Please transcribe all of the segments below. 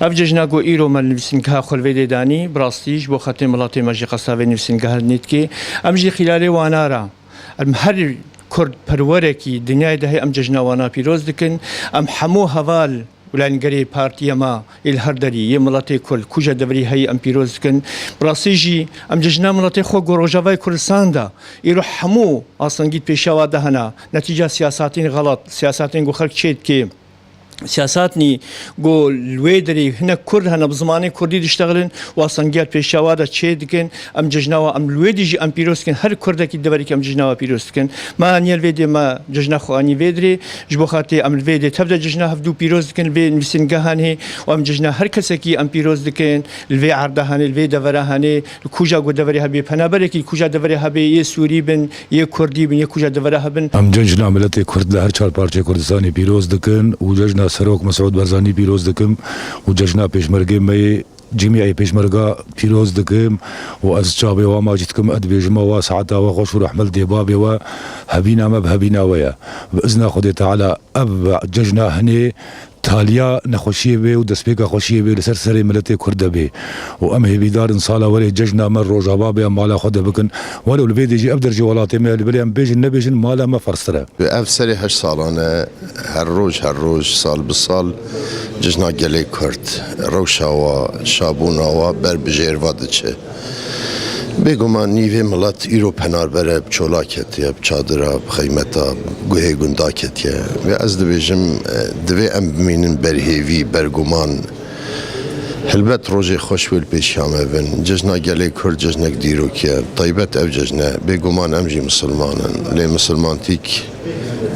أفججناكو إيرو من نفسنكها خلفي داني براستيج بو خاتم ملاطي ماجي قصافي نفسنكها نيتكي أمجي خلالي وانارا المحر كرد بروركي دنيا ده أمججنا وانا بيروز دكن أم حمو هفال ولان قري بارتي ما الهردري يملاطي كل كوجا دبري هي أم بيروز دكن براستيجي أمججنا ملاطي خو غروجافاي كردستان دا يروح حمو أصلا جيت بيشاوا دهنا نتيجة سياساتين غلط سياساتين خلق شيد كي سياساتني جو الويدري هنا كرد هنا بزماني كردي يشتغلن واصلا جات بيشاوادا تشيدكن ام ججناوا ام الويديجي ام بيروسكن هر كردا كي دبريك ام ججناوا بيروسكن ما اني الفيدي ما ججنا خو اني فيدري جبو خاطي ام الفيدي تبدا ججنا هفدو بيروسكن في نسنغهاني وام ججنا هر كسكي ام بيروسكن الفي عردهاني الفي دفرهاني الكوجا جو دفريها بي فنابركي كوجا دفريها بي يسوري بن يكردي بن يكوجا دفرها بن ام ججنا ملتي كرد لهر چار پارچه كردستاني بيروز دكن وججنا سروك مسعود برزاني بيروز دكم وججنا بيشمرگه مي جميع بيشمرگه بيروز دكم واز چابي وماجدكم ادبيجما وسعدا وخوش ورحمل ديبابي وهبينا ما بهبينا ويا باذن خدي تعالى اب ججنا هني تاليا نخوشيه بي ودسبيكا خوشيه بي لسر سري ملتي كرده بي وامه بيدار انصاله ولي ججنا من روجابا بي مالا خده بكن ولو الفيدي جي ابدر جولاتي مال بلي ام بيجن نبيجن مالا ما فرسره اف سري 8 سالانه هر روج سال بالسال ججنا قلي كرد روشا و شابونا و بر بجير وادچه بگومان نیوه ملت ایرو پنار بره بچولاکتیه بچادره بخیمتا گوه گنداکتیه و از دبیجم دوی ام بمینن برهیوی برگومان هلبت روژه خوشویل پیشیامه بین ججنا گلی کرد ججنا دیرو که طیبت او ججنا بگومان امجی مسلمانن لی مسلمان تیک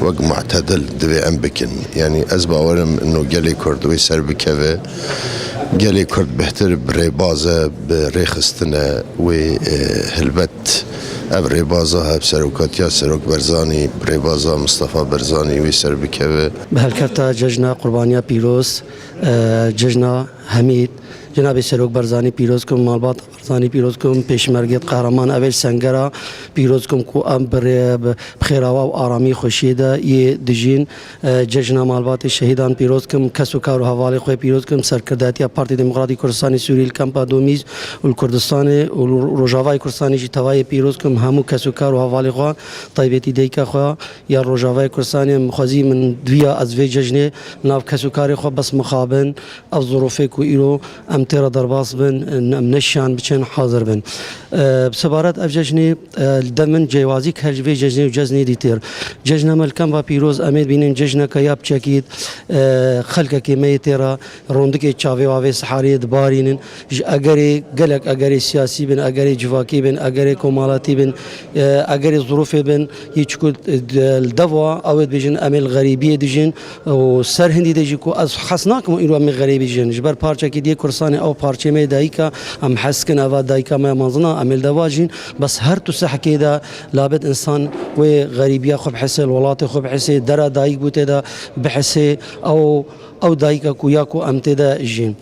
وق معتدل دوی ام بکن يعني از باورم انه گلی کرد وی سر بکوه گلی کرد بهتر بريبازه بريخستنه و هلبت اب ريبازه هب سروكاتيا سروك برزاني بريبازه مصطفى برزاني وي سر بكوه بهالكرتا ججنا قربانيا بيروز ججنا حميد جناب سروک برزانی پیروز کم مالبات برزانی پیروز کم پیشمرگت قهرمان اول سنگرا پیروز کم کو ام بخیراوا و آرامی خوشیده یه دجین ججنا مالبات شهیدان پیروز کم کسو کار و حوالی خوی پیروز کم سرکرداتی پارتی دموکراتی کردستانی سوری الکمپا دومیز و کردستان و روجاوای کردستانی جی توای پیروز کم همو کسو کار و حوالی خوا طیبتی دیکا خوا یا روجاوای کردستانی مخازی من دویا از وی ججنه ناف کسو کاری خوا بس مخابن از ظروفی کو ایرو ام ترى درباص بن نشان بچن حاضر بن بسبارات افججني الدمن جوازي كهجفي ججني وجزني ديتير ججنا ملكم و بيروز اميد بينن ججنا كياب چكيد خلق كيمي ترى روندك چاوي واوي سحاري دبارين اگري گلك اگري سياسي بن اگري جواكي بن اگري كمالاتي بن اگري ظروف بن يچكو الدوا اود بيجن امل غريبيه دجن وسر هندي دجكو از حسناكم ايرو امل غريبي جن جبر پارچا كي دي كرساني او پارچه می دایکا ام حسکن اوا دایکا ما منظنا عمل دواجين بس هر تو سحكي دا لابد انسان و غريبيه خب حسه الولات خب حسه درا دايك بوته دا بحسه او دايكا كوياكو امتدا جين